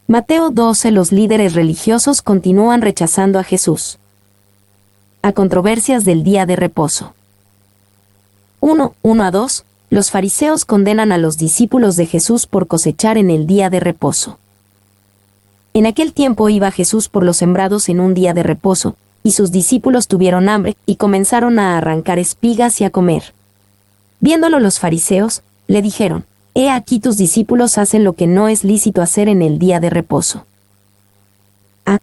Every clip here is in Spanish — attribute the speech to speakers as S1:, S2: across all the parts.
S1: Mateo 12. Los líderes religiosos continúan rechazando a Jesús. A controversias del día de reposo. 1:1-2. Los fariseos condenan a los discípulos de Jesús por cosechar en el día de reposo. En aquel tiempo iba Jesús por los sembrados en un día de reposo, y sus discípulos tuvieron hambre, y comenzaron a arrancar espigas y a comer. Viéndolo los fariseos, le dijeron: He aquí tus discípulos hacen lo que no es lícito hacer en el día de reposo.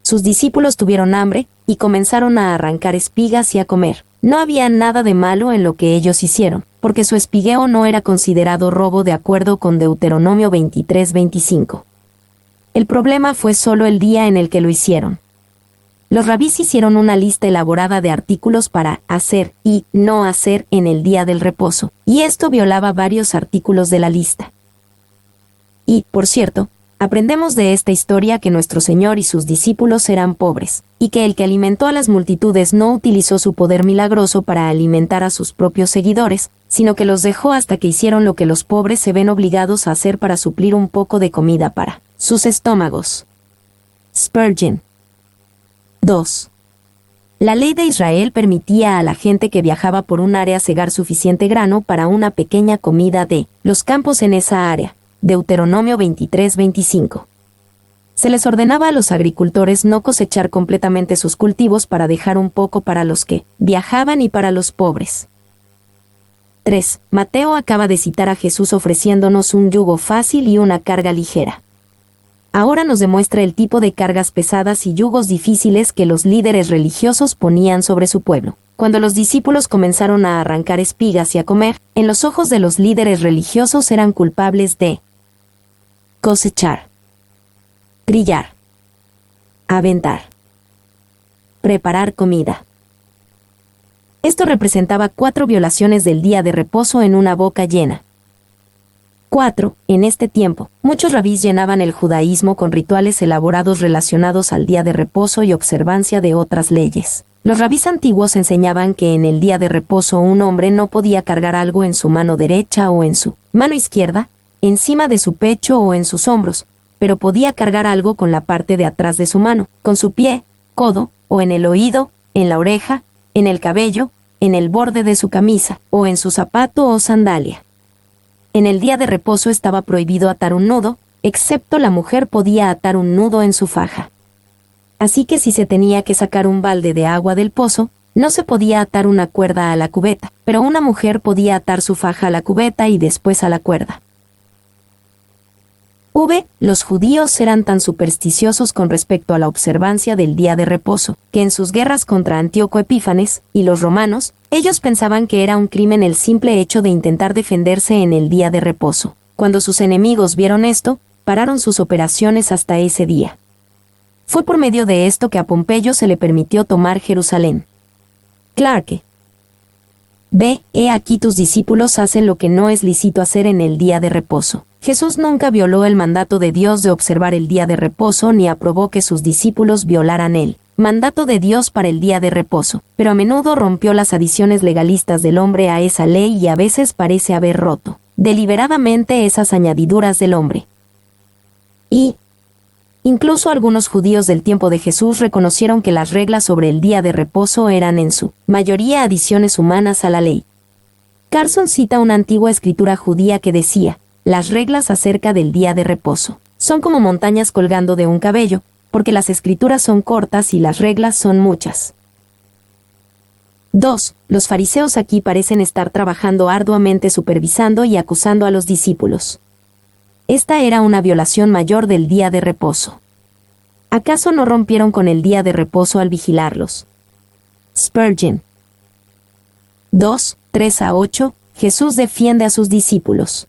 S1: Sus discípulos tuvieron hambre, y comenzaron a arrancar espigas y a comer. No había nada de malo en lo que ellos hicieron, porque su espigueo no era considerado robo de acuerdo con Deuteronomio 23:25. El problema fue solo el día en el que lo hicieron. Los rabís hicieron una lista elaborada de artículos para hacer y no hacer en el día del reposo, y esto violaba varios artículos de la lista. Y, por cierto, aprendemos de esta historia que nuestro Señor y sus discípulos eran pobres, y que el que alimentó a las multitudes no utilizó su poder milagroso para alimentar a sus propios seguidores, sino que los dejó hasta que hicieron lo que los pobres se ven obligados a hacer para suplir un poco de comida para sus estómagos. Spurgeon. 2. La ley de Israel permitía a la gente que viajaba por un área segar suficiente grano para una pequeña comida de los campos en esa área. Deuteronomio 23:25. Se les ordenaba a los agricultores no cosechar completamente sus cultivos para dejar un poco para los que viajaban y para los pobres. 3. Mateo acaba de citar a Jesús ofreciéndonos un yugo fácil y una carga ligera. Ahora nos demuestra el tipo de cargas pesadas y yugos difíciles que los líderes religiosos ponían sobre su pueblo. Cuando los discípulos comenzaron a arrancar espigas y a comer, en los ojos de los líderes religiosos eran culpables de cosechar, trillar, aventar, preparar comida. Esto representaba 4 violaciones del día de reposo en una boca llena. 4. En este tiempo, muchos rabís llenaban el judaísmo con rituales elaborados relacionados al día de reposo y observancia de otras leyes. Los rabís antiguos enseñaban que en el día de reposo un hombre no podía cargar algo en su mano derecha o en su mano izquierda, encima de su pecho o en sus hombros, pero podía cargar algo con la parte de atrás de su mano, con su pie, codo, o en el oído, en la oreja, en el cabello, en el borde de su camisa, o en su zapato o sandalia. En el día de reposo estaba prohibido atar un nudo, excepto la mujer podía atar un nudo en su faja. Así que si se tenía que sacar un balde de agua del pozo, no se podía atar una cuerda a la cubeta, pero una mujer podía atar su faja a la cubeta y después a la cuerda. Los judíos eran tan supersticiosos con respecto a la observancia del día de reposo, que en sus guerras contra Antíoco Epífanes y los romanos, ellos pensaban que era un crimen el simple hecho de intentar defenderse en el día de reposo. Cuando sus enemigos vieron esto, pararon sus operaciones hasta ese día. Fue por medio de esto que a Pompeyo se le permitió tomar Jerusalén. Clarke. He aquí tus discípulos hacen lo que no es lícito hacer en el día de reposo. Jesús nunca violó el mandato de Dios de observar el día de reposo ni aprobó que sus discípulos violaran el mandato de Dios para el día de reposo, pero a menudo rompió las adiciones legalistas del hombre a esa ley y a veces parece haber roto deliberadamente esas añadiduras del hombre. Y incluso algunos judíos del tiempo de Jesús reconocieron que las reglas sobre el día de reposo eran en su mayoría adiciones humanas a la ley. Carson cita una antigua escritura judía que decía: las reglas acerca del día de reposo son como montañas colgando de un cabello, porque las escrituras son cortas y las reglas son muchas. 2. Los fariseos aquí parecen estar trabajando arduamente supervisando y acusando a los discípulos. Esta era una violación mayor del día de reposo. ¿Acaso no rompieron con el día de reposo al vigilarlos? Spurgeon. 2, 3-8. Jesús defiende a sus discípulos.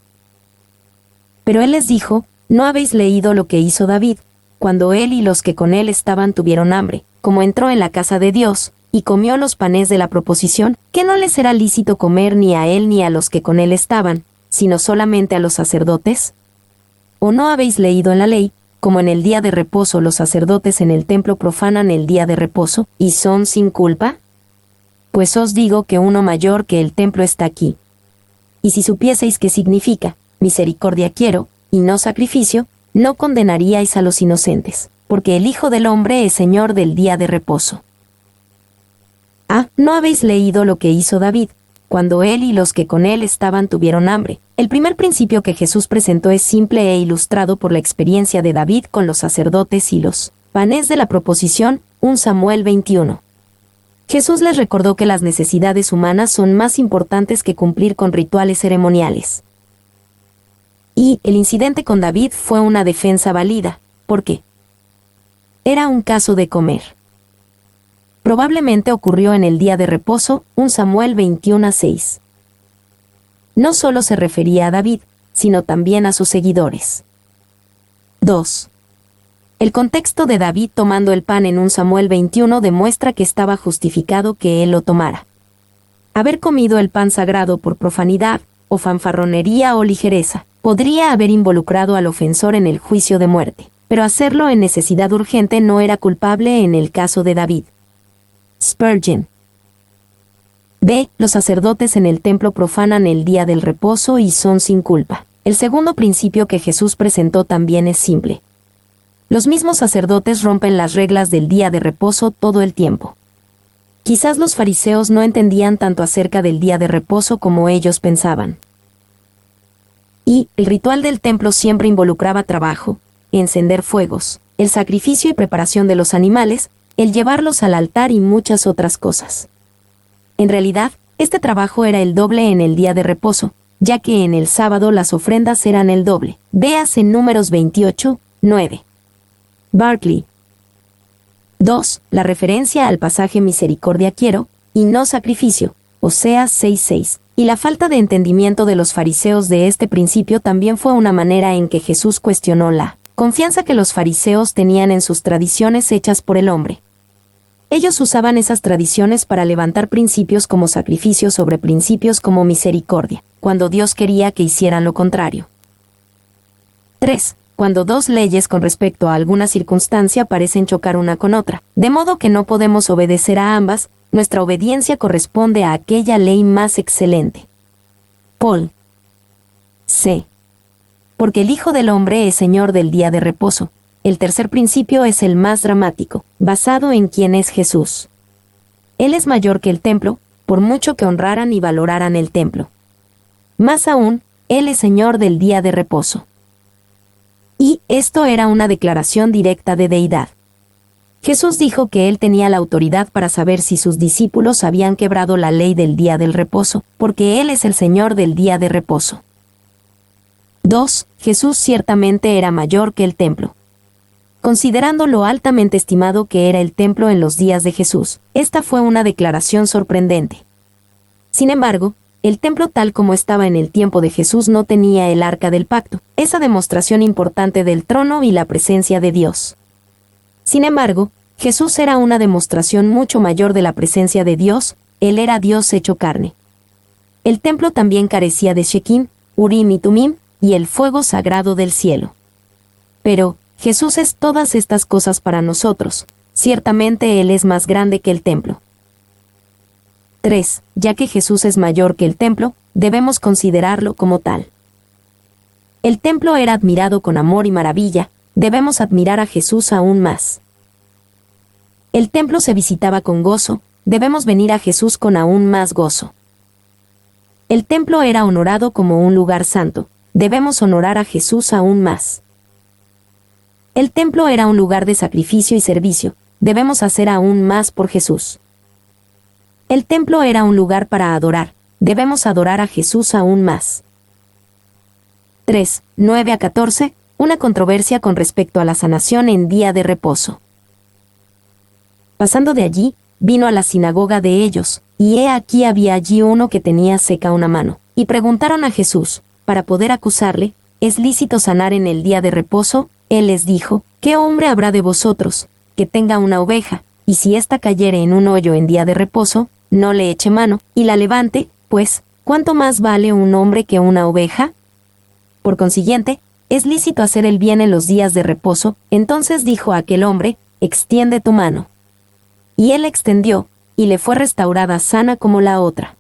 S1: Pero él les dijo: ¿no habéis leído lo que hizo David, cuando él y los que con él estaban tuvieron hambre, como entró en la casa de Dios, y comió los panes de la proposición, que no les era lícito comer ni a él ni a los que con él estaban, sino solamente a los sacerdotes? ¿O no habéis leído en la ley, como en el día de reposo los sacerdotes en el templo profanan el día de reposo, y son sin culpa? Pues os digo que uno mayor que el templo está aquí. Y si supieseis qué significa, misericordia quiero, y no sacrificio, no condenaríais a los inocentes, porque el Hijo del Hombre es Señor del día de reposo. ¿No habéis leído lo que hizo David, cuando él y los que con él estaban tuvieron hambre? El primer principio que Jesús presentó es simple e ilustrado por la experiencia de David con los sacerdotes y los panes de la proposición, 1 Samuel 21. Jesús les recordó que las necesidades humanas son más importantes que cumplir con rituales ceremoniales. Y el incidente con David fue una defensa válida, porque era un caso de comer. Probablemente ocurrió en el día de reposo, 1 Samuel 21:6. No solo se refería a David, sino también a sus seguidores. 2. El contexto de David tomando el pan en 1 Samuel 21 demuestra que estaba justificado que él lo tomara. Haber comido el pan sagrado por profanidad, o fanfarronería o ligereza, podría haber involucrado al ofensor en el juicio de muerte, pero hacerlo en necesidad urgente no era culpable en el caso de David. Spurgeon. B. Los sacerdotes en el templo profanan el día del reposo y son sin culpa. El segundo principio que Jesús presentó también es simple. Los mismos sacerdotes rompen las reglas del día de reposo todo el tiempo. Quizás los fariseos no entendían tanto acerca del día de reposo como ellos pensaban. Y el ritual del templo siempre involucraba trabajo, encender fuegos, el sacrificio y preparación de los animales, el llevarlos al altar y muchas otras cosas. En realidad, este trabajo era el doble en el día de reposo, ya que en el sábado las ofrendas eran el doble. Véase Números 28:9. Barclay. 2. La referencia al pasaje misericordia quiero, y no sacrificio, Oseas 6:6. Y la falta de entendimiento de los fariseos de este principio también fue una manera en que Jesús cuestionó la confianza que los fariseos tenían en sus tradiciones hechas por el hombre. Ellos usaban esas tradiciones para levantar principios como sacrificio sobre principios como misericordia, cuando Dios quería que hicieran lo contrario. 3. Cuando dos leyes con respecto a alguna circunstancia parecen chocar una con otra, de modo que no podemos obedecer a ambas, nuestra obediencia corresponde a aquella ley más excelente. Paul. C. Porque el Hijo del Hombre es Señor del día de reposo. El tercer principio es el más dramático, basado en quién es Jesús. Él es mayor que el templo, por mucho que honraran y valoraran el templo. Más aún, Él es Señor del día de reposo. Y esto era una declaración directa de deidad. Jesús dijo que Él tenía la autoridad para saber si sus discípulos habían quebrado la ley del día del reposo, porque Él es el Señor del día de reposo. 2. Jesús ciertamente era mayor que el templo. Considerando lo altamente estimado que era el templo en los días de Jesús, esta fue una declaración sorprendente. Sin embargo, el templo tal como estaba en el tiempo de Jesús no tenía el arca del pacto, esa demostración importante del trono y la presencia de Dios. Sin embargo, Jesús era una demostración mucho mayor de la presencia de Dios, Él era Dios hecho carne. El templo también carecía de Shequim, Urim y Tumim, y el fuego sagrado del cielo. Pero, Jesús es todas estas cosas para nosotros, ciertamente Él es más grande que el templo. 3. Ya que Jesús es mayor que el templo, debemos considerarlo como tal. El templo era admirado con amor y maravilla, debemos admirar a Jesús aún más. El templo se visitaba con gozo, debemos venir a Jesús con aún más gozo. El templo era honorado como un lugar santo, debemos honorar a Jesús aún más. El templo era un lugar de sacrificio y servicio, debemos hacer aún más por Jesús. El templo era un lugar para adorar, debemos adorar a Jesús aún más. 3. 9-14. Una controversia con respecto a la sanación en día de reposo. Pasando de allí, vino a la sinagoga de ellos, y he aquí había allí uno que tenía seca una mano, y preguntaron a Jesús, para poder acusarle, ¿es lícito sanar en el día de reposo? Él les dijo, ¿qué hombre habrá de vosotros, que tenga una oveja, y si ésta cayere en un hoyo en día de reposo, no le eche mano, y la levante? Pues, ¿cuánto más vale un hombre que una oveja? Por consiguiente, es lícito hacer el bien en los días de reposo. Entonces dijo a aquel hombre, extiende tu mano. Y él extendió, y le fue restaurada sana como la otra.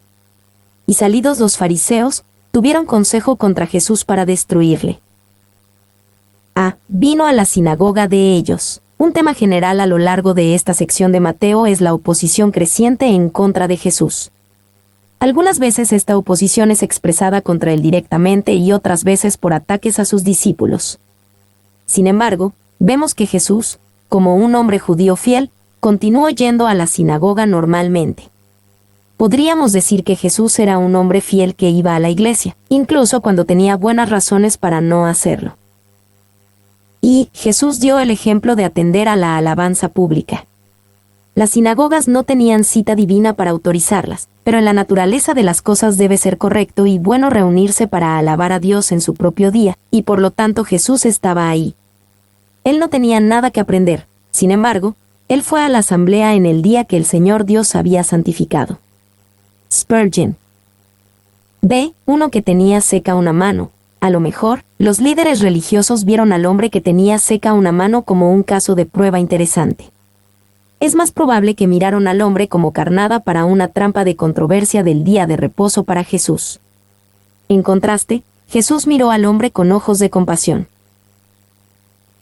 S1: Y salidos los fariseos, tuvieron consejo contra Jesús para destruirle. Vino a la sinagoga de ellos. Un tema general a lo largo de esta sección de Mateo es la oposición creciente en contra de Jesús. Algunas veces esta oposición es expresada contra él directamente y otras veces por ataques a sus discípulos. Sin embargo, vemos que Jesús, como un hombre judío fiel, continuó yendo a la sinagoga normalmente. Podríamos decir que Jesús era un hombre fiel que iba a la iglesia, incluso cuando tenía buenas razones para no hacerlo. Y Jesús dio el ejemplo de atender a la alabanza pública. Las sinagogas no tenían cita divina para autorizarlas, pero en la naturaleza de las cosas debe ser correcto y bueno reunirse para alabar a Dios en su propio día, y por lo tanto Jesús estaba ahí. Él no tenía nada que aprender, sin embargo, él fue a la asamblea en el día que el Señor Dios había santificado. Spurgeon. Uno que tenía seca una mano. A lo mejor, los líderes religiosos vieron al hombre que tenía seca una mano como un caso de prueba interesante. Es más probable que miraron al hombre como carnada para una trampa de controversia del día de reposo para Jesús. En contraste, Jesús miró al hombre con ojos de compasión.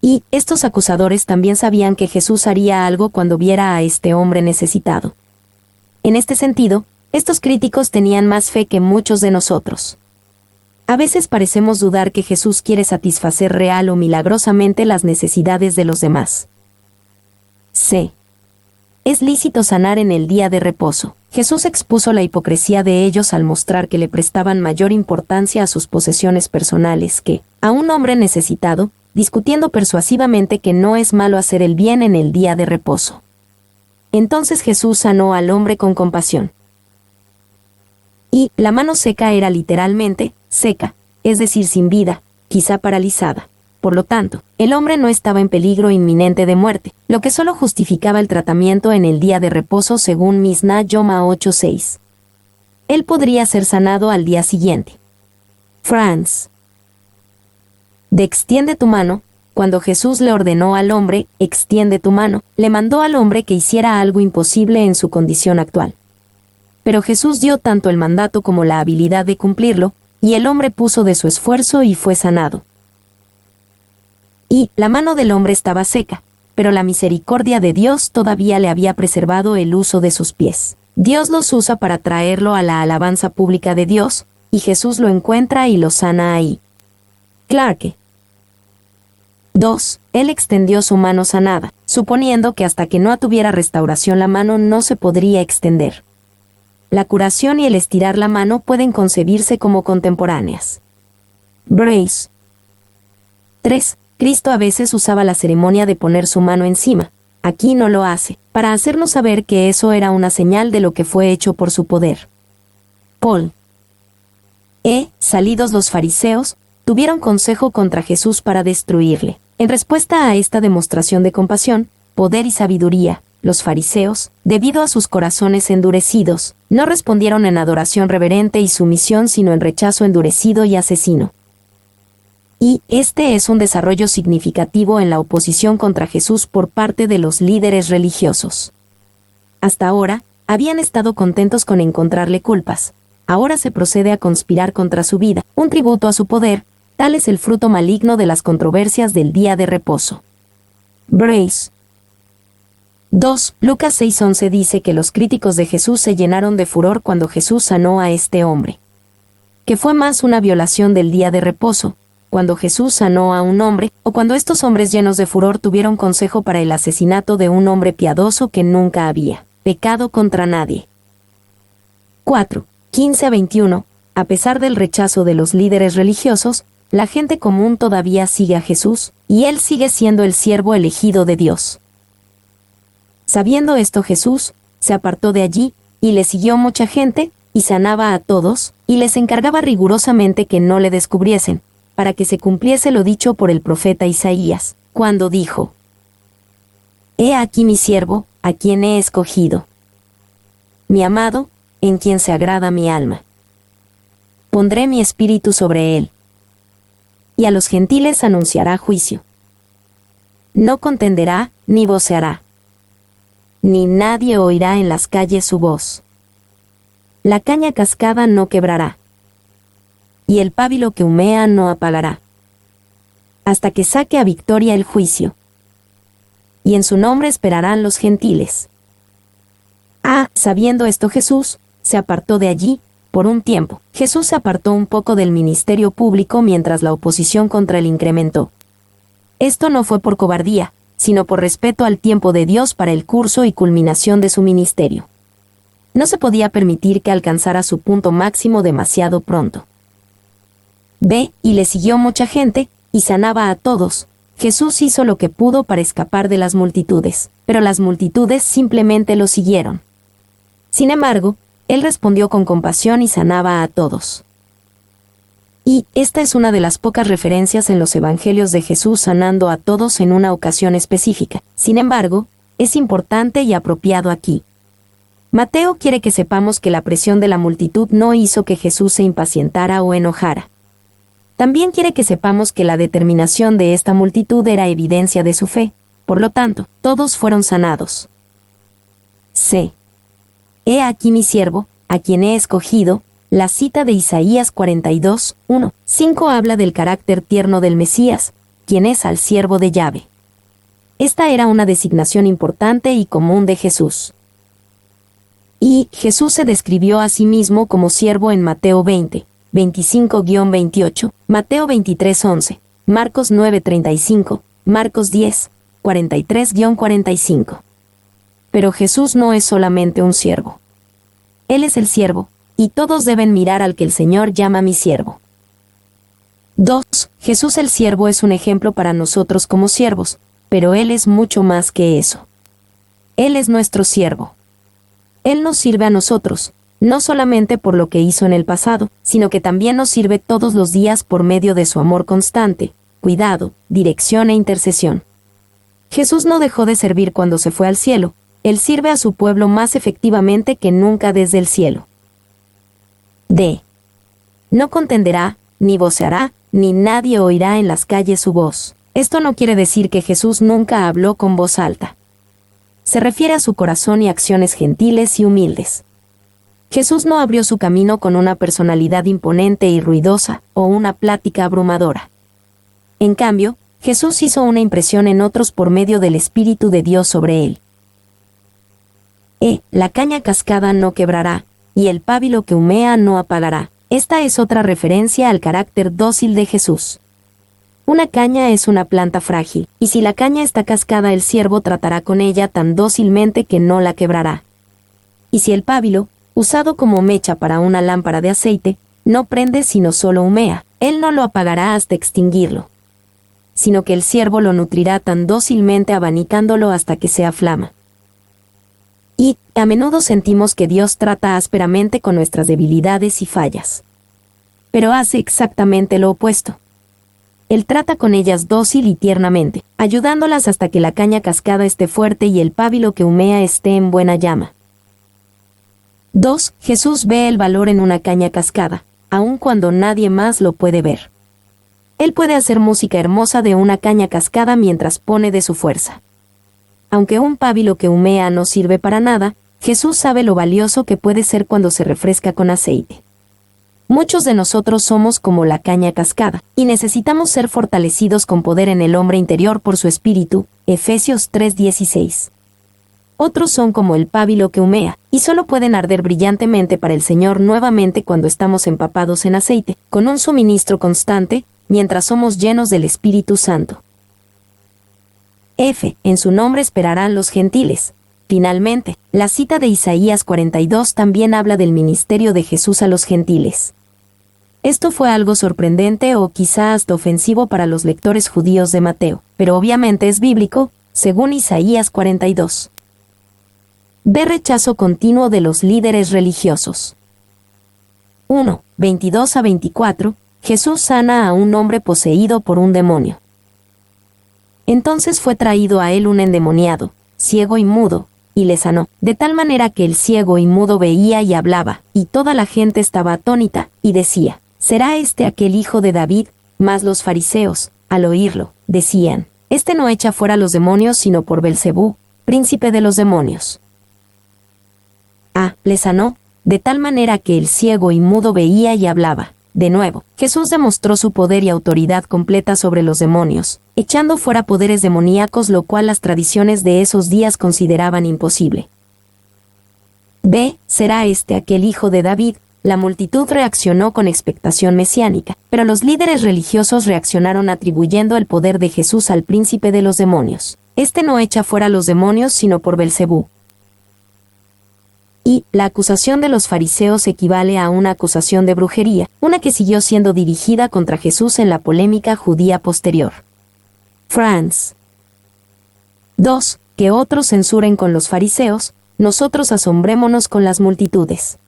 S1: Y estos acusadores también sabían que Jesús haría algo cuando viera a este hombre necesitado. En este sentido, estos críticos tenían más fe que muchos de nosotros. A veces parecemos dudar que Jesús quiere satisfacer real o milagrosamente las necesidades de los demás. Es lícito sanar en el día de reposo. Jesús expuso la hipocresía de ellos al mostrar que le prestaban mayor importancia a sus posesiones personales que a un hombre necesitado, discutiendo persuasivamente que no es malo hacer el bien en el día de reposo. Entonces Jesús sanó al hombre con compasión. Y la mano seca era literalmente seca, es decir, sin vida, quizá paralizada. Por lo tanto, el hombre no estaba en peligro inminente de muerte, lo que solo justificaba el tratamiento en el día de reposo según Mishnah Yoma 8:6. Él podría ser sanado al día siguiente. Franz. Extiende tu mano. Cuando Jesús le ordenó al hombre, extiende tu mano, le mandó al hombre que hiciera algo imposible en su condición actual. Pero Jesús dio tanto el mandato como la habilidad de cumplirlo, y el hombre puso de su esfuerzo y fue sanado. Y la mano del hombre estaba seca, pero la misericordia de Dios todavía le había preservado el uso de sus pies. Dios los usa para traerlo a la alabanza pública de Dios, y Jesús lo encuentra y lo sana ahí. Clarke. 2. Él extendió su mano sanada, suponiendo que hasta que no tuviera restauración la mano no se podría extender. La curación y el estirar la mano pueden concebirse como contemporáneas. Brace. 3. Cristo a veces usaba la ceremonia de poner su mano encima, aquí no lo hace, para hacernos saber que eso era una señal de lo que fue hecho por su poder. Paul. Salidos los fariseos, tuvieron consejo contra Jesús para destruirle. En respuesta a esta demostración de compasión, poder y sabiduría, los fariseos, debido a sus corazones endurecidos, no respondieron en adoración reverente y sumisión sino en rechazo endurecido y asesino. Y este es un desarrollo significativo en la oposición contra Jesús por parte de los líderes religiosos. Hasta ahora, habían estado contentos con encontrarle culpas. Ahora se procede a conspirar contra su vida, un tributo a su poder. Tal es el fruto maligno de las controversias del día de reposo. Brace. 2. Lucas 6:11 dice que los críticos de Jesús se llenaron de furor cuando Jesús sanó a este hombre. Que fue más una violación del día de reposo, cuando Jesús sanó a un hombre, o cuando estos hombres llenos de furor tuvieron consejo para el asesinato de un hombre piadoso que nunca había pecado contra nadie. 4. 15-21. A pesar del rechazo de los líderes religiosos, la gente común todavía sigue a Jesús, y él sigue siendo el siervo elegido de Dios. Sabiendo esto Jesús, se apartó de allí, y le siguió mucha gente, y sanaba a todos, y les encargaba rigurosamente que no le descubriesen, para que se cumpliese lo dicho por el profeta Isaías, cuando dijo: He aquí mi siervo, a quien he escogido. Mi amado, en quien se agrada mi alma. Pondré mi espíritu sobre él. Y a los gentiles anunciará juicio. No contenderá, ni voceará. Ni nadie oirá en las calles su voz. La caña cascada no quebrará. Y el pábilo que humea no apagará. hasta que saque a victoria el juicio. Y en su nombre esperarán los gentiles. Sabiendo esto Jesús, se apartó de allí, por un tiempo. Jesús se apartó un poco del ministerio público mientras la oposición contra él incrementó. Esto no fue por cobardía, sino por respeto al tiempo de Dios para el curso y culminación de su ministerio. No se podía permitir que alcanzara su punto máximo demasiado pronto. Y le siguió mucha gente, y sanaba a todos. Jesús hizo lo que pudo para escapar de las multitudes, pero las multitudes simplemente lo siguieron. Sin embargo, él respondió con compasión y sanaba a todos. Y esta es una de las pocas referencias en los evangelios de Jesús sanando a todos en una ocasión específica. Sin embargo, es importante y apropiado aquí. Mateo quiere que sepamos que la presión de la multitud no hizo que Jesús se impacientara o enojara. También quiere que sepamos que la determinación de esta multitud era evidencia de su fe, por lo tanto, todos fueron sanados. He aquí mi siervo, a quien he escogido. La cita de Isaías 42, 1, 5 habla del carácter tierno del Mesías, quien es al siervo de Yahvé. Esta era una designación importante y común de Jesús. Y Jesús se describió a sí mismo como siervo en Mateo 20, 25-28, Mateo 23, 11, Marcos 9, 35, Marcos 10, 43-45. Pero Jesús no es solamente un siervo. Él es el siervo, y todos deben mirar al que el Señor llama mi siervo. 2. Jesús el siervo es un ejemplo para nosotros como siervos, pero Él es mucho más que eso. Él es nuestro siervo. Él nos sirve a nosotros, no solamente por lo que hizo en el pasado, sino que también nos sirve todos los días por medio de su amor constante, cuidado, dirección e intercesión. Jesús no dejó de servir cuando se fue al cielo. Él sirve a su pueblo más efectivamente que nunca desde el cielo. No contenderá, ni voceará, ni nadie oirá en las calles su voz. Esto no quiere decir que Jesús nunca habló con voz alta. Se refiere a su corazón y acciones gentiles y humildes. Jesús no abrió su camino con una personalidad imponente y ruidosa, o una plática abrumadora. En cambio, Jesús hizo una impresión en otros por medio del Espíritu de Dios sobre él. La caña cascada no quebrará, y el pábilo que humea no apagará. Esta es otra referencia al carácter dócil de Jesús. Una caña es una planta frágil, y si la caña está cascada el siervo tratará con ella tan dócilmente que no la quebrará. Y si el pábilo, usado como mecha para una lámpara de aceite, no prende sino solo humea, él no lo apagará hasta extinguirlo, sino que el siervo lo nutrirá tan dócilmente abanicándolo hasta que sea flama. Y, a menudo sentimos que Dios trata ásperamente con nuestras debilidades y fallas. Pero hace exactamente lo opuesto. Él trata con ellas dócil y tiernamente, ayudándolas hasta que la caña cascada esté fuerte y el pábilo que humea esté en buena llama. 2. Jesús ve el valor en una caña cascada, aun cuando nadie más lo puede ver. Él puede hacer música hermosa de una caña cascada mientras pone de su fuerza. Aunque un pábilo que humea no sirve para nada, Jesús sabe lo valioso que puede ser cuando se refresca con aceite. Muchos de nosotros somos como la caña cascada, y necesitamos ser fortalecidos con poder en el hombre interior por su espíritu, Efesios 3:16. Otros son como el pábilo que humea, y solo pueden arder brillantemente para el Señor nuevamente cuando estamos empapados en aceite, con un suministro constante, mientras somos llenos del Espíritu Santo. En su nombre esperarán los gentiles. Finalmente, la cita de Isaías 42 también habla del ministerio de Jesús a los gentiles. Esto fue algo sorprendente o quizá hasta ofensivo para los lectores judíos de Mateo, pero obviamente es bíblico, según Isaías 42. Rechazo continuo de los líderes religiosos. 1. 22-24, Jesús sana a un hombre poseído por un demonio. Entonces fue traído a él un endemoniado, ciego y mudo, y le sanó, de tal manera que el ciego y mudo veía y hablaba, y toda la gente estaba atónita, y decía, ¿será este aquel hijo de David? Mas los fariseos, al oírlo, decían, este no echa fuera los demonios sino por Belcebú, príncipe de los demonios. Le sanó, de tal manera que el ciego y mudo veía y hablaba, De nuevo, Jesús demostró su poder y autoridad completa sobre los demonios, echando fuera poderes demoníacos, lo cual las tradiciones de esos días consideraban imposible. B. ¿Será este aquel hijo de David? La multitud reaccionó con expectación mesiánica, pero los líderes religiosos reaccionaron atribuyendo el poder de Jesús al príncipe de los demonios. Este no echa fuera los demonios sino por Belcebú. Y la acusación de los fariseos equivale a una acusación de brujería, una que siguió siendo dirigida contra Jesús en la polémica judía posterior. France. 2. Que otros censuren con los fariseos, nosotros asombrémonos con las multitudes.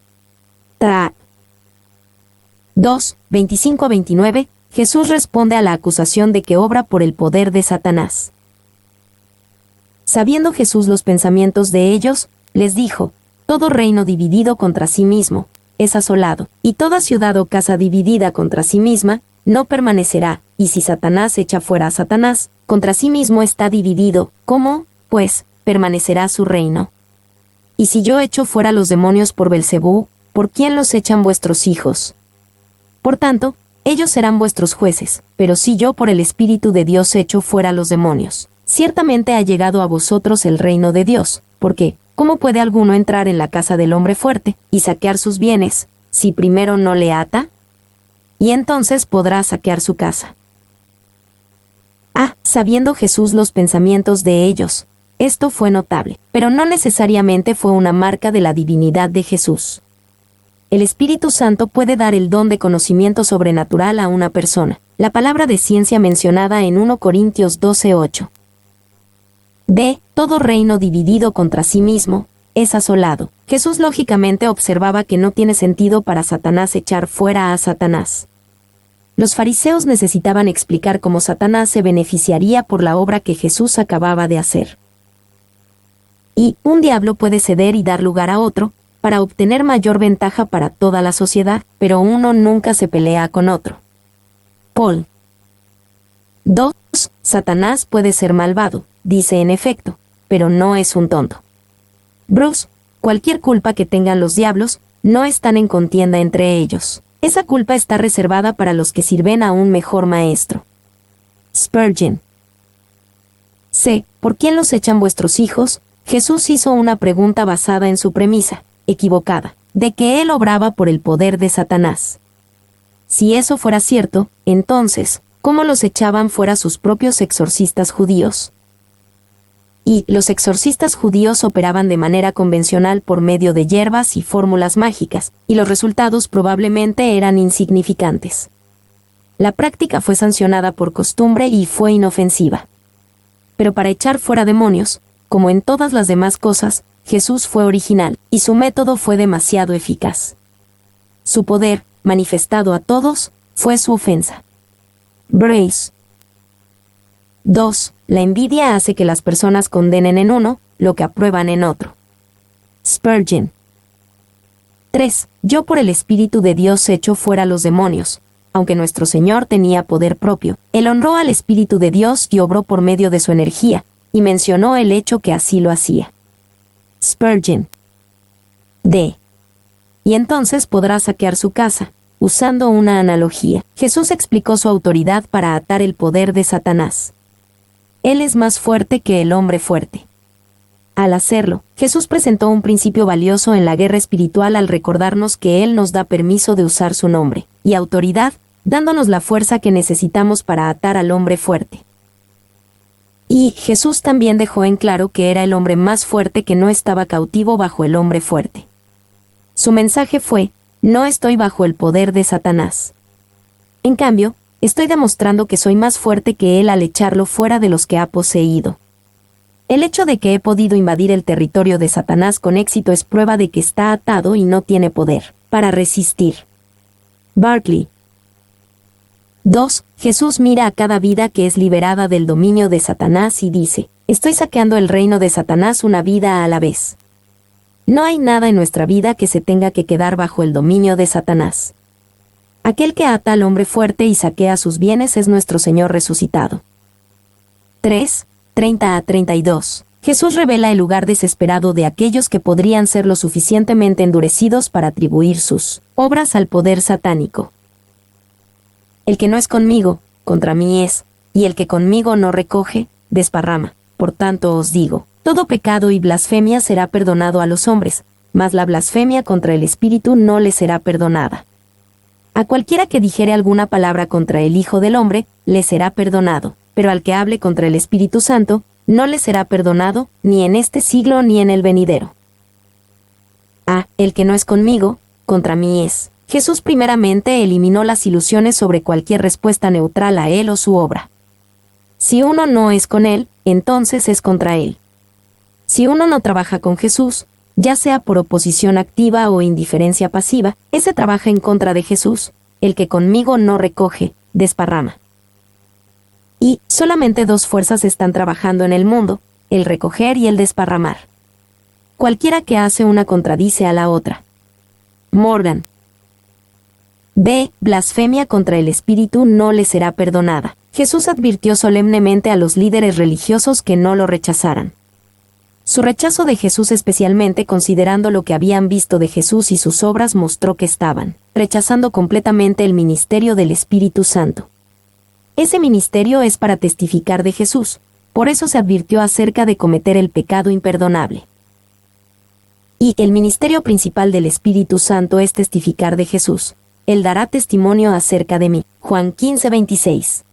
S1: 2, 25 a 29, Jesús responde a la acusación de que obra por el poder de Satanás. Sabiendo Jesús los pensamientos de ellos, les dijo: todo reino dividido contra sí mismo es asolado, y toda ciudad o casa dividida contra sí misma no permanecerá, y si Satanás echa fuera a Satanás, contra sí mismo está dividido, ¿cómo, pues, permanecerá su reino? Y si yo echo fuera los demonios por Belcebú, ¿por quién los echan vuestros hijos? Por tanto, ellos serán vuestros jueces, pero si yo por el Espíritu de Dios echo fuera los demonios, ciertamente ha llegado a vosotros el reino de Dios, porque, ¿cómo puede alguno entrar en la casa del hombre fuerte y saquear sus bienes, si primero no le ata? Y entonces podrá saquear su casa. Sabiendo Jesús los pensamientos de ellos, esto fue notable, pero no necesariamente fue una marca de la divinidad de Jesús. El Espíritu Santo puede dar el don de conocimiento sobrenatural a una persona, la palabra de ciencia mencionada en 1 Corintios 12:8. B. Todo reino dividido contra sí mismo es asolado. Jesús lógicamente observaba que no tiene sentido para Satanás echar fuera a Satanás. Los fariseos necesitaban explicar cómo Satanás se beneficiaría por la obra que Jesús acababa de hacer. Y un diablo puede ceder y dar lugar a otro, para obtener mayor ventaja para toda la sociedad, pero uno nunca se pelea con otro. Paul. 2. Satanás puede ser malvado, dice en efecto, pero no es un tonto. Bruce. Cualquier culpa que tengan los diablos, no están en contienda entre ellos. Esa culpa está reservada para los que sirven a un mejor maestro. Spurgeon. C. ¿Por quién los echan vuestros hijos? Jesús hizo una pregunta basada en su premisa, equivocada, de que él obraba por el poder de Satanás. Si eso fuera cierto, entonces, ¿cómo los echaban fuera sus propios exorcistas judíos? Y los exorcistas judíos operaban de manera convencional por medio de hierbas y fórmulas mágicas, y los resultados probablemente eran insignificantes. La práctica fue sancionada por costumbre y fue inofensiva. Pero para echar fuera demonios, como en todas las demás cosas, Jesús fue original, y su método fue demasiado eficaz. Su poder, manifestado a todos, fue su ofensa. Brace. 2. La envidia hace que las personas condenen en uno lo que aprueban en otro. Spurgeon. 3. Yo por el Espíritu de Dios echo fuera los demonios. Aunque nuestro Señor tenía poder propio, Él honró al Espíritu de Dios y obró por medio de su energía, y mencionó el hecho que así lo hacía. Spurgeon. D. Y entonces podrá saquear su casa. Usando una analogía, Jesús explicó su autoridad para atar el poder de Satanás. Él es más fuerte que el hombre fuerte. Al hacerlo, Jesús presentó un principio valioso en la guerra espiritual al recordarnos que Él nos da permiso de usar su nombre y autoridad, dándonos la fuerza que necesitamos para atar al hombre fuerte. Y Jesús también dejó en claro que era el hombre más fuerte que no estaba cautivo bajo el hombre fuerte. Su mensaje fue: no estoy bajo el poder de Satanás. En cambio, estoy demostrando que soy más fuerte que él al echarlo fuera de los que ha poseído. El hecho de que he podido invadir el territorio de Satanás con éxito es prueba de que está atado y no tiene poder para resistir. Barclay. 2. Jesús mira a cada vida que es liberada del dominio de Satanás y dice: estoy saqueando el reino de Satanás una vida a la vez. No hay nada en nuestra vida que se tenga que quedar bajo el dominio de Satanás. Aquel que ata al hombre fuerte y saquea sus bienes es nuestro Señor resucitado. 3, 30 a 32. Jesús revela el lugar desesperado de aquellos que podrían ser lo suficientemente endurecidos para atribuir sus obras al poder satánico. El que no es conmigo, contra mí es, y el que conmigo no recoge, desparrama. Por tanto os digo, todo pecado y blasfemia será perdonado a los hombres, mas la blasfemia contra el Espíritu no le será perdonada. A cualquiera que dijere alguna palabra contra el Hijo del Hombre, le será perdonado, pero al que hable contra el Espíritu Santo, no le será perdonado, ni en este siglo ni en el venidero. El que no es conmigo, contra mí es. Jesús primeramente eliminó las ilusiones sobre cualquier respuesta neutral a él o su obra. Si uno no es con él, entonces es contra él. Si uno no trabaja con Jesús, ya sea por oposición activa o indiferencia pasiva, ese trabaja en contra de Jesús. El que conmigo no recoge, desparrama. Y solamente dos fuerzas están trabajando en el mundo, el recoger y el desparramar. Cualquiera que hace una contradice a la otra. Morgan. B. Blasfemia contra el Espíritu no le será perdonada. Jesús advirtió solemnemente a los líderes religiosos que no lo rechazaran. Su rechazo de Jesús, especialmente considerando lo que habían visto de Jesús y sus obras, mostró que estaban rechazando completamente el ministerio del Espíritu Santo. Ese ministerio es para testificar de Jesús, por eso se advirtió acerca de cometer el pecado imperdonable. Y el ministerio principal del Espíritu Santo es testificar de Jesús. Él dará testimonio acerca de mí. Juan 15:26.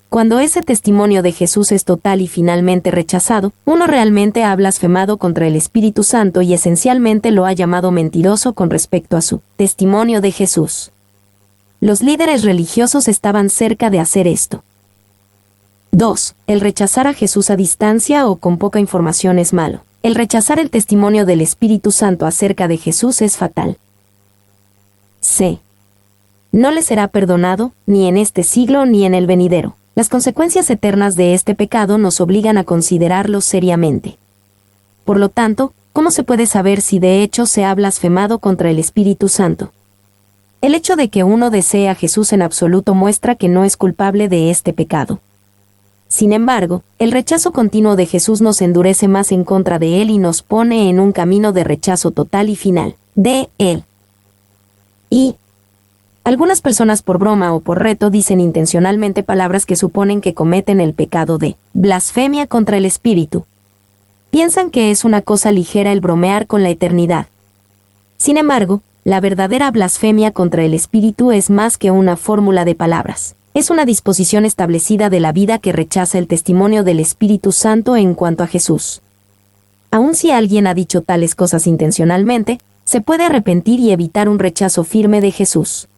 S1: Cuando ese testimonio de Jesús es total y finalmente rechazado, uno realmente ha blasfemado contra el Espíritu Santo y esencialmente lo ha llamado mentiroso con respecto a su testimonio de Jesús. Los líderes religiosos estaban cerca de hacer esto. 2. El rechazar a Jesús a distancia o con poca información es malo. El rechazar el testimonio del Espíritu Santo acerca de Jesús es fatal. C. No le será perdonado, ni en este siglo ni en el venidero. Las consecuencias eternas de este pecado nos obligan a considerarlo seriamente. Por lo tanto, ¿cómo se puede saber si de hecho se ha blasfemado contra el Espíritu Santo? El hecho de que uno desee a Jesús en absoluto muestra que no es culpable de este pecado. Sin embargo, el rechazo continuo de Jesús nos endurece más en contra de Él y nos pone en un camino de rechazo total y final de Él. Y algunas personas por broma o por reto dicen intencionalmente palabras que suponen que cometen el pecado de blasfemia contra el Espíritu. Piensan que es una cosa ligera el bromear con la eternidad. Sin embargo, la verdadera blasfemia contra el Espíritu es más que una fórmula de palabras. Es una disposición establecida de la vida que rechaza el testimonio del Espíritu Santo en cuanto a Jesús. Aun si alguien ha dicho tales cosas intencionalmente, se puede arrepentir y evitar un rechazo firme de Jesús.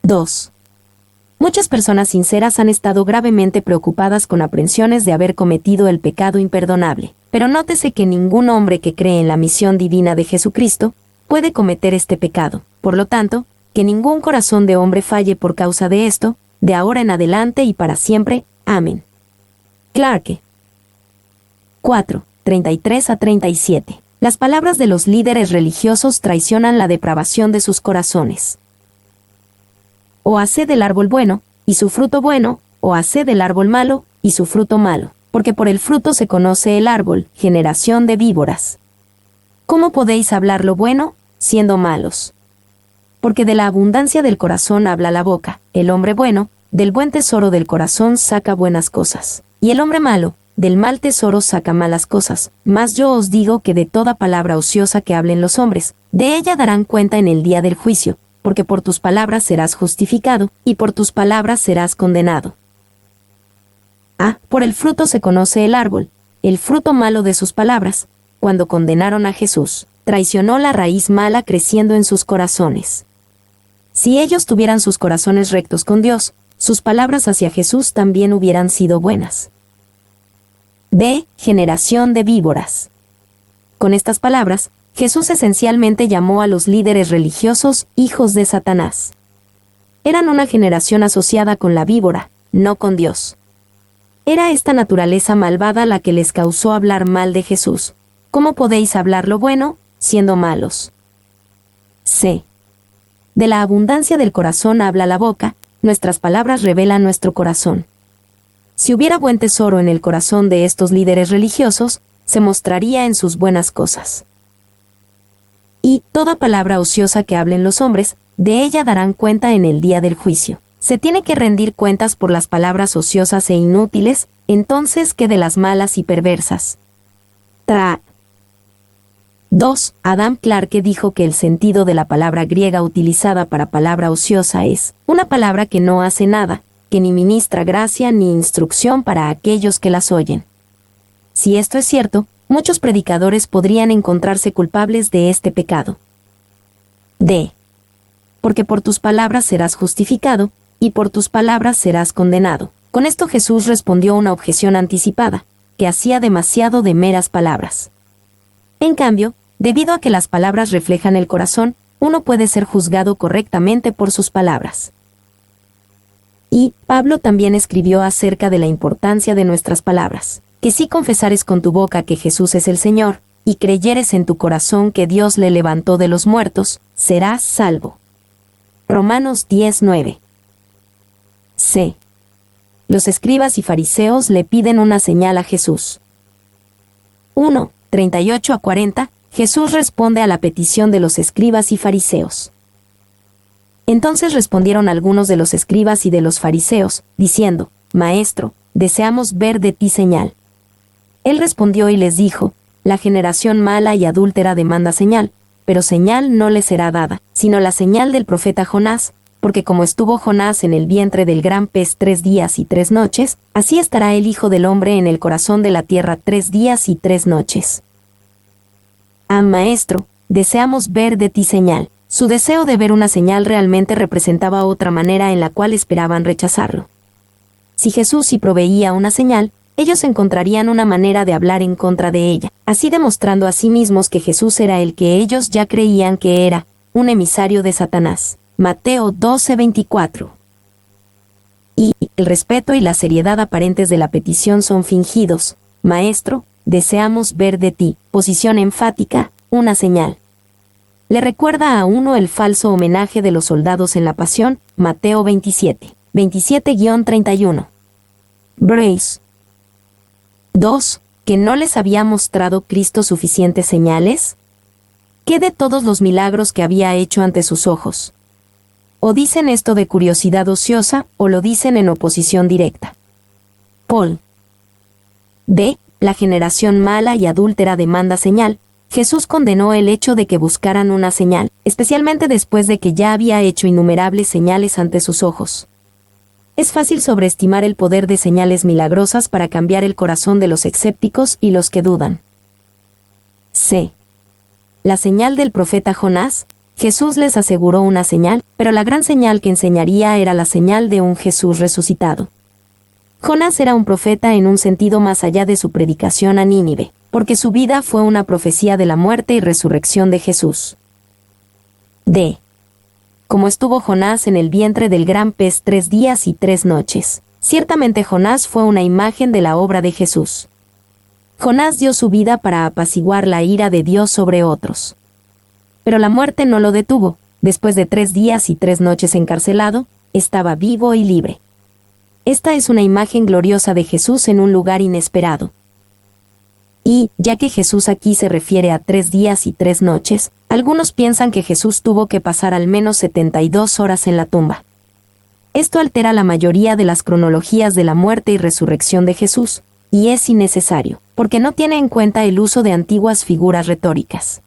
S1: 2. Muchas personas sinceras han estado gravemente preocupadas con aprensiones de haber cometido el pecado imperdonable, pero nótese que ningún hombre que cree en la misión divina de Jesucristo puede cometer este pecado. Por lo tanto, que ningún corazón de hombre falle por causa de esto, de ahora en adelante y para siempre. Amén. Clarke. 4. 33-37. Las palabras de los líderes religiosos traicionan la depravación de sus corazones. O haced del árbol bueno, y su fruto bueno, o haced del árbol malo, y su fruto malo, porque por el fruto se conoce el árbol, generación de víboras. ¿Cómo podéis hablar lo bueno, siendo malos? Porque de la abundancia del corazón habla la boca. El hombre bueno, del buen tesoro del corazón saca buenas cosas. Y el hombre malo, del mal tesoro saca malas cosas. Mas yo os digo que de toda palabra ociosa que hablen los hombres, de ella darán cuenta en el día del juicio, porque por tus palabras serás justificado, y por tus palabras serás condenado. Por el fruto se conoce el árbol. El fruto malo de sus palabras, cuando condenaron a Jesús, traicionó la raíz mala creciendo en sus corazones. Si ellos tuvieran sus corazones rectos con Dios, sus palabras hacia Jesús también hubieran sido buenas. B. Generación de víboras. Con estas palabras, Jesús esencialmente llamó a los líderes religiosos hijos de Satanás. Eran una generación asociada con la víbora, no con Dios. Era esta naturaleza malvada la que les causó hablar mal de Jesús. ¿Cómo podéis hablar lo bueno, siendo malos? C. De la abundancia del corazón habla la boca, nuestras palabras revelan nuestro corazón. Si hubiera buen tesoro en el corazón de estos líderes religiosos, se mostraría en sus buenas cosas. Y toda palabra ociosa que hablen los hombres, de ella darán cuenta en el día del juicio. Se tiene que rendir cuentas por las palabras ociosas e inútiles, entonces ¿qué de las malas y perversas? 2. Adam Clarke dijo que el sentido de la palabra griega utilizada para palabra ociosa es una palabra que no hace nada, que ni ministra gracia ni instrucción para aquellos que las oyen. Si esto es cierto, muchos predicadores podrían encontrarse culpables de este pecado. D. Porque por tus palabras serás justificado, y por tus palabras serás condenado. Con esto Jesús respondió una objeción anticipada, que hacía demasiado de meras palabras. En cambio, debido a que las palabras reflejan el corazón, uno puede ser juzgado correctamente por sus palabras. Y Pablo también escribió acerca de la importancia de nuestras palabras, que si confesares con tu boca que Jesús es el Señor, y creyeres en tu corazón que Dios le levantó de los muertos, serás salvo. Romanos 10:9. C. Los escribas y fariseos le piden una señal a Jesús. 1. 38 a 40, Jesús responde a la petición de los escribas y fariseos. Entonces respondieron algunos de los escribas y de los fariseos, diciendo, Maestro, deseamos ver de ti señal. Él respondió y les dijo, la generación mala y adúltera demanda señal, pero señal no le será dada, sino la señal del profeta Jonás, porque como estuvo Jonás en el vientre del gran pez 3 días y 3 noches, así estará el Hijo del Hombre en el corazón de la tierra 3 días y 3 noches. Maestro, deseamos ver de ti señal. Su deseo de ver una señal realmente representaba otra manera en la cual esperaban rechazarlo. Si Jesús sí proveía una señal, ellos encontrarían una manera de hablar en contra de ella, así demostrando a sí mismos que Jesús era el que ellos ya creían que era, un emisario de Satanás. Mateo 12:24. Y el respeto y la seriedad aparentes de la petición son fingidos. Maestro, deseamos ver de ti, posición enfática, una señal. Le recuerda a uno el falso homenaje de los soldados en la pasión, Mateo 27:31. Brace. 2. ¿Que no les había mostrado Cristo suficientes señales? ¿Qué de todos los milagros que había hecho ante sus ojos? O dicen esto de curiosidad ociosa, o lo dicen en oposición directa. Paul. D. La generación mala y adúltera demanda señal. Jesús condenó el hecho de que buscaran una señal, especialmente después de que ya había hecho innumerables señales ante sus ojos. Es fácil sobreestimar el poder de señales milagrosas para cambiar el corazón de los escépticos y los que dudan. C. La señal del profeta Jonás. Jesús les aseguró una señal, pero la gran señal que enseñaría era la señal de un Jesús resucitado. Jonás era un profeta en un sentido más allá de su predicación a Nínive, porque su vida fue una profecía de la muerte y resurrección de Jesús. D. Como estuvo Jonás en el vientre del gran pez 3 días y 3 noches. Ciertamente Jonás fue una imagen de la obra de Jesús. Jonás dio su vida para apaciguar la ira de Dios sobre otros. Pero la muerte no lo detuvo. Después de 3 días y 3 noches encarcelado, estaba vivo y libre. Esta es una imagen gloriosa de Jesús en un lugar inesperado. Y, ya que Jesús aquí se refiere a 3 días y 3 noches, algunos piensan que Jesús tuvo que pasar al menos 72 horas en la tumba. Esto altera la mayoría de las cronologías de la muerte y resurrección de Jesús, y es innecesario, porque no tiene en cuenta el uso de antiguas figuras retóricas.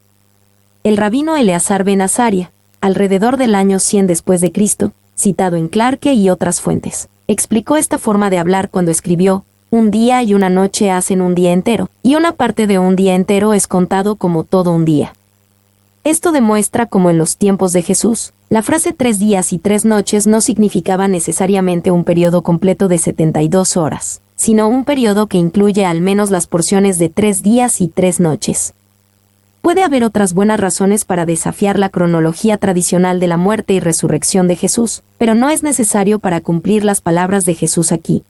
S1: El rabino Eleazar ben Azaria, alrededor del año 100 después de Cristo, citado en Clarke y otras fuentes, explicó esta forma de hablar cuando escribió, un día y una noche hacen un día entero, y una parte de un día entero es contado como todo un día. Esto demuestra como en los tiempos de Jesús, la frase 3 días y 3 noches no significaba necesariamente un periodo completo de 72 horas, sino un periodo que incluye al menos las porciones de 3 días y 3 noches. Puede haber otras buenas razones para desafiar la cronología tradicional de la muerte y resurrección de Jesús, pero no es necesario para cumplir las palabras de Jesús aquí.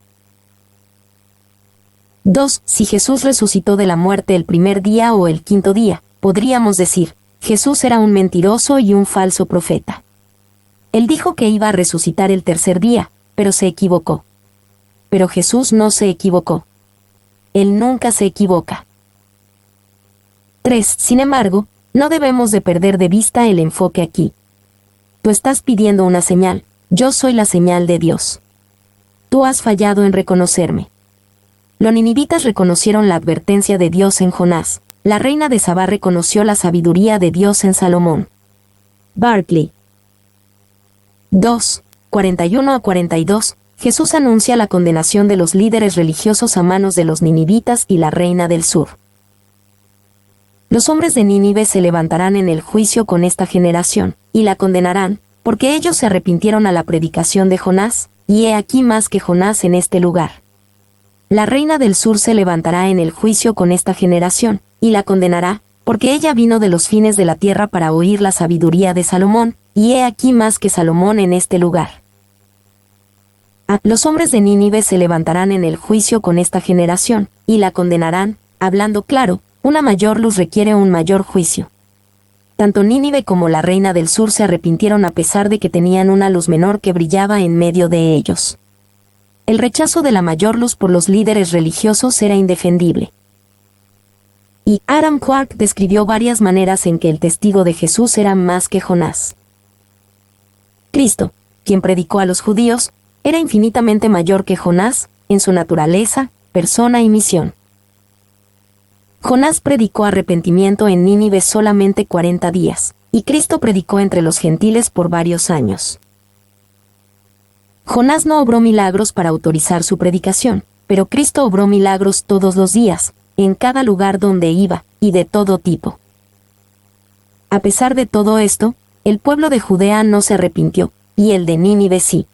S1: 2. Si Jesús resucitó de la muerte el primer día o el quinto día, podríamos decir, Jesús era un mentiroso y un falso profeta. Él dijo que iba a resucitar el tercer día, pero se equivocó. Pero Jesús no se equivocó. Él nunca se equivoca. 3. Sin embargo, no debemos de perder de vista el enfoque aquí. Tú estás pidiendo una señal, yo soy la señal de Dios. Tú has fallado en reconocerme. Los ninivitas reconocieron la advertencia de Dios en Jonás. La reina de Sabá reconoció la sabiduría de Dios en Salomón. Barclay. 2. 41 a 42. Jesús anuncia la condenación de los líderes religiosos a manos de los ninivitas y la reina del sur. Los hombres de Nínive se levantarán en el juicio con esta generación, y la condenarán, porque ellos se arrepintieron a la predicación de Jonás, y he aquí más que Jonás en este lugar. La reina del sur se levantará en el juicio con esta generación, y la condenará, porque ella vino de los fines de la tierra para oír la sabiduría de Salomón, y he aquí más que Salomón en este lugar. Los hombres de Nínive se levantarán en el juicio con esta generación, y la condenarán, hablando claro, una mayor luz requiere un mayor juicio. Tanto Nínive como la reina del sur se arrepintieron a pesar de que tenían una luz menor que brillaba en medio de ellos. El rechazo de la mayor luz por los líderes religiosos era indefendible. Y Adam Clarke describió varias maneras en que el testigo de Jesús era más que Jonás. Cristo, quien predicó a los judíos, era infinitamente mayor que Jonás, en su naturaleza, persona y misión. Jonás predicó arrepentimiento en Nínive solamente 40 días, y Cristo predicó entre los gentiles por varios años. Jonás no obró milagros para autorizar su predicación, pero Cristo obró milagros todos los días, en cada lugar donde iba, y de todo tipo. A pesar de todo esto, el pueblo de Judea no se arrepintió, y el de Nínive sí.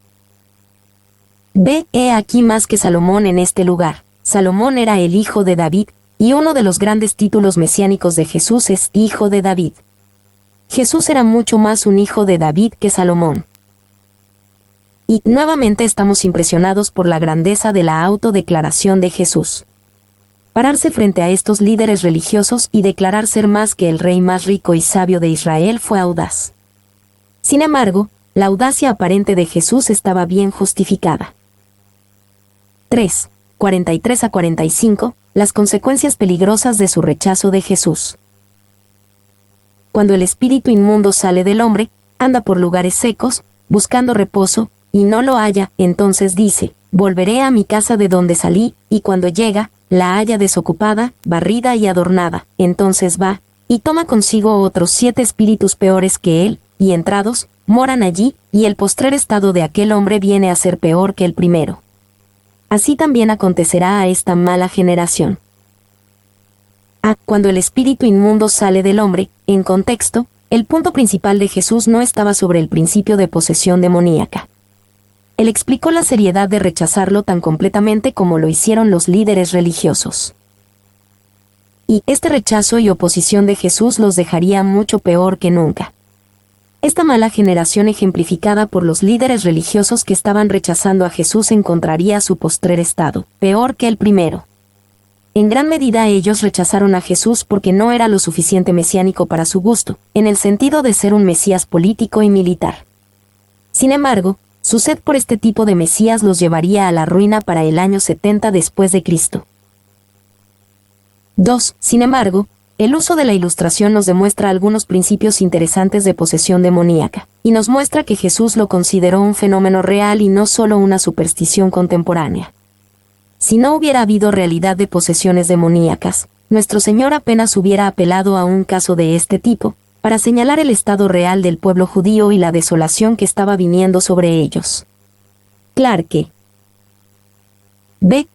S1: He aquí más que Salomón en este lugar. Salomón era el hijo de David, y uno de los grandes títulos mesiánicos de Jesús es Hijo de David. Jesús era mucho más un hijo de David que Salomón. Y nuevamente estamos impresionados por la grandeza de la autodeclaración de Jesús. Pararse frente a estos líderes religiosos y declarar ser más que el rey más rico y sabio de Israel fue audaz. Sin embargo, la audacia aparente de Jesús estaba bien justificada. 3. 43 a 45. Las consecuencias peligrosas de su rechazo de Jesús. Cuando el espíritu inmundo sale del hombre, anda por lugares secos, buscando reposo, y no lo halla, entonces dice, volveré a mi casa de donde salí, y cuando llega, la halla desocupada, barrida y adornada, entonces va, y toma consigo otros 7 espíritus peores que él, y entrados, moran allí, y el postrer estado de aquel hombre viene a ser peor que el primero. Así también acontecerá a esta mala generación. Cuando el espíritu inmundo sale del hombre, en contexto, el punto principal de Jesús no estaba sobre el principio de posesión demoníaca. Él explicó la seriedad de rechazarlo tan completamente como lo hicieron los líderes religiosos. Y este rechazo y oposición de Jesús los dejaría mucho peor que nunca. Esta mala generación ejemplificada por los líderes religiosos que estaban rechazando a Jesús encontraría su postrer estado, peor que el primero. En gran medida ellos rechazaron a Jesús porque no era lo suficiente mesiánico para su gusto, en el sentido de ser un Mesías político y militar. Sin embargo, su sed por este tipo de Mesías los llevaría a la ruina para el año 70 después de Cristo. 2. Sin embargo, el uso de la ilustración nos demuestra algunos principios interesantes de posesión demoníaca, y nos muestra que Jesús lo consideró un fenómeno real y no solo una superstición contemporánea. Si no hubiera habido realidad de posesiones demoníacas, nuestro Señor apenas hubiera apelado a un caso de este tipo, para señalar el estado real del pueblo judío y la desolación que estaba viniendo sobre ellos. Clarke.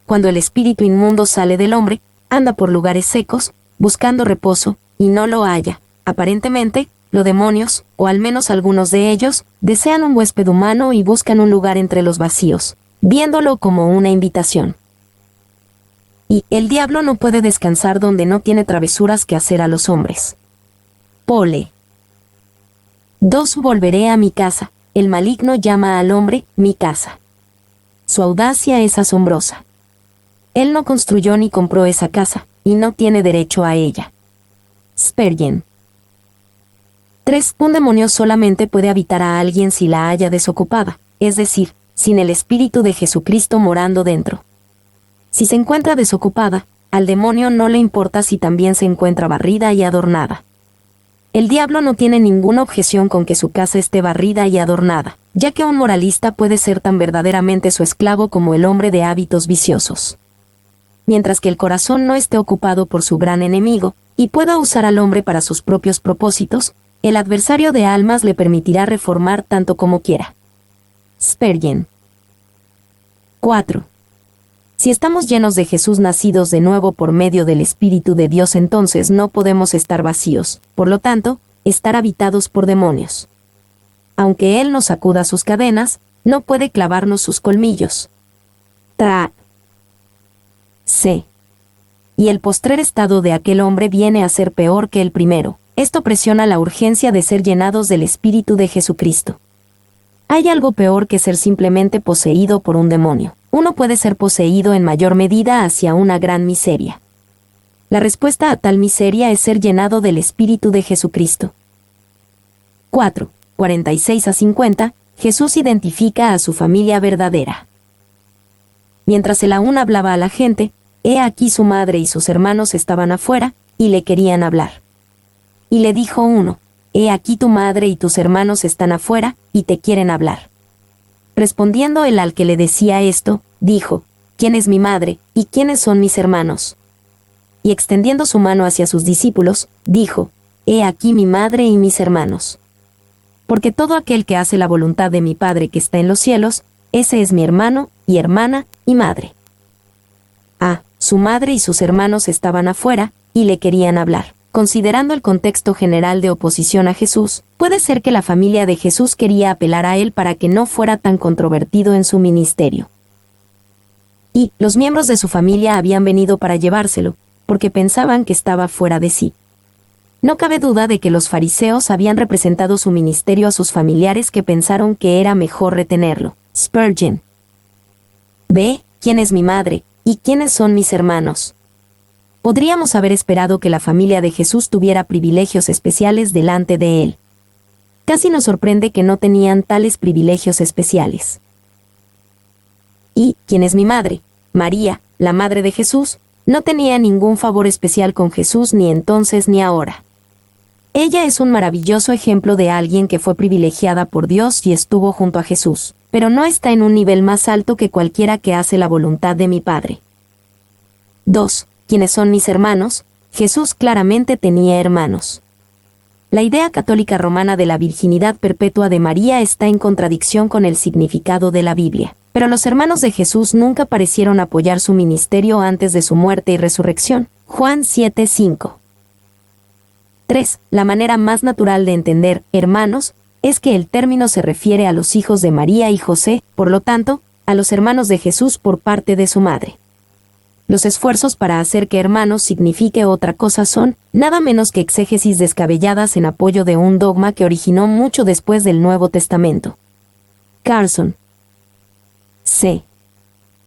S1: Cuando el espíritu inmundo sale del hombre, anda por lugares secos, buscando reposo, y no lo halla. Aparentemente, los demonios, o al menos algunos de ellos, desean un huésped humano y buscan un lugar entre los vacíos, viéndolo como una invitación. Y el diablo no puede descansar donde no tiene travesuras que hacer a los hombres. Pole. 2. Volveré a mi casa. El maligno llama al hombre, mi casa. Su audacia es asombrosa. Él no construyó ni compró esa casa, y no tiene derecho a ella. Spurgeon. 3. Un demonio solamente puede habitar a alguien si la haya desocupada, es decir, sin el Espíritu de Jesucristo morando dentro. Si se encuentra desocupada, al demonio no le importa si también se encuentra barrida y adornada. El diablo no tiene ninguna objeción con que su casa esté barrida y adornada, ya que un moralista puede ser tan verdaderamente su esclavo como el hombre de hábitos viciosos. Mientras que el corazón no esté ocupado por su gran enemigo, y pueda usar al hombre para sus propios propósitos, el adversario de almas le permitirá reformar tanto como quiera. Spurgeon. 4. Si estamos llenos de Jesús nacidos de nuevo por medio del Espíritu de Dios, entonces no podemos estar vacíos, por lo tanto, estar habitados por demonios. Aunque Él nos sacuda sus cadenas, no puede clavarnos sus colmillos. C. Y el postrer estado de aquel hombre viene a ser peor que el primero. Esto presiona la urgencia de ser llenados del Espíritu de Jesucristo. Hay algo peor que ser simplemente poseído por un demonio. Uno puede ser poseído en mayor medida hacia una gran miseria. La respuesta a tal miseria es ser llenado del Espíritu de Jesucristo. 4. 46 a 50, Jesús identifica a su familia verdadera. Mientras él aún hablaba a la gente, he aquí su madre y sus hermanos estaban afuera, y le querían hablar. Y le dijo uno, he aquí tu madre y tus hermanos están afuera, y te quieren hablar. Respondiendo él al que le decía esto, dijo, ¿quién es mi madre, y quiénes son mis hermanos? Y extendiendo su mano hacia sus discípulos, dijo, he aquí mi madre y mis hermanos. Porque todo aquel que hace la voluntad de mi Padre que está en los cielos, ese es mi hermano, y hermana, y madre. Su madre y sus hermanos estaban afuera, y le querían hablar. Considerando el contexto general de oposición a Jesús, puede ser que la familia de Jesús quería apelar a él para que no fuera tan controvertido en su ministerio. Y los miembros de su familia habían venido para llevárselo, porque pensaban que estaba fuera de sí. No cabe duda de que los fariseos habían representado su ministerio a sus familiares que pensaron que era mejor retenerlo. Spurgeon. B. ¿Quién es mi madre? ¿Y quiénes son mis hermanos? Podríamos haber esperado que la familia de Jesús tuviera privilegios especiales delante de él. Casi nos sorprende que no tenían tales privilegios especiales. ¿Y quién es mi madre? María, la madre de Jesús, no tenía ningún favor especial con Jesús ni entonces ni ahora. Ella es un maravilloso ejemplo de alguien que fue privilegiada por Dios y estuvo junto a Jesús, pero no está en un nivel más alto que cualquiera que hace la voluntad de mi Padre. 2. ¿Quiénes son mis hermanos? Jesús claramente tenía hermanos. La idea católica romana de la virginidad perpetua de María está en contradicción con el significado de la Biblia, pero los hermanos de Jesús nunca parecieron apoyar su ministerio antes de su muerte y resurrección. Juan 7:5. 3. La manera más natural de entender hermanos es que el término se refiere a los hijos de María y José, por lo tanto, a los hermanos de Jesús por parte de su madre. Los esfuerzos para hacer que hermanos signifique otra cosa son, nada menos que exégesis descabelladas en apoyo de un dogma que originó mucho después del Nuevo Testamento. Carlson. C.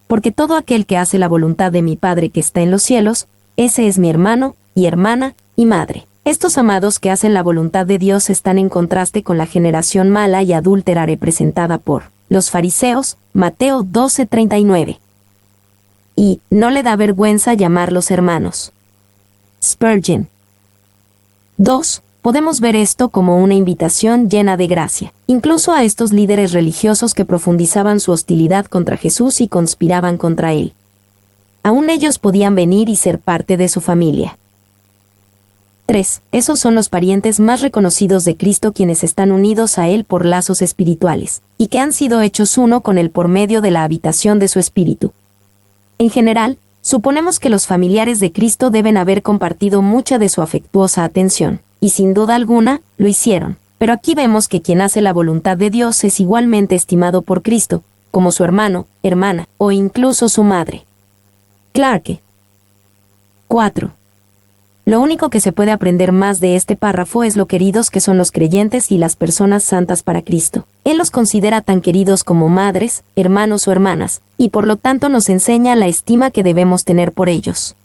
S1: Porque todo aquel que hace la voluntad de mi Padre que está en los cielos, ese es mi hermano, y hermana, y madre. Estos amados que hacen la voluntad de Dios están en contraste con la generación mala y adúltera representada por los fariseos, Mateo 12:39. Y no le da vergüenza llamarlos hermanos. Spurgeon. 2. Podemos ver esto como una invitación llena de gracia, incluso a estos líderes religiosos que profundizaban su hostilidad contra Jesús y conspiraban contra él. Aún ellos podían venir y ser parte de su familia. 3. Esos son los parientes más reconocidos de Cristo quienes están unidos a Él por lazos espirituales, y que han sido hechos uno con Él por medio de la habitación de su Espíritu. En general, suponemos que los familiares de Cristo deben haber compartido mucha de su afectuosa atención, y sin duda alguna, lo hicieron. Pero aquí vemos que quien hace la voluntad de Dios es igualmente estimado por Cristo, como su hermano, hermana, o incluso su madre. Clarke. 4. Lo único que se puede aprender más de este párrafo es lo queridos que son los creyentes y las personas santas para Cristo. Él los considera tan queridos como madres, hermanos o hermanas, y por lo tanto nos enseña la estima que debemos tener por ellos.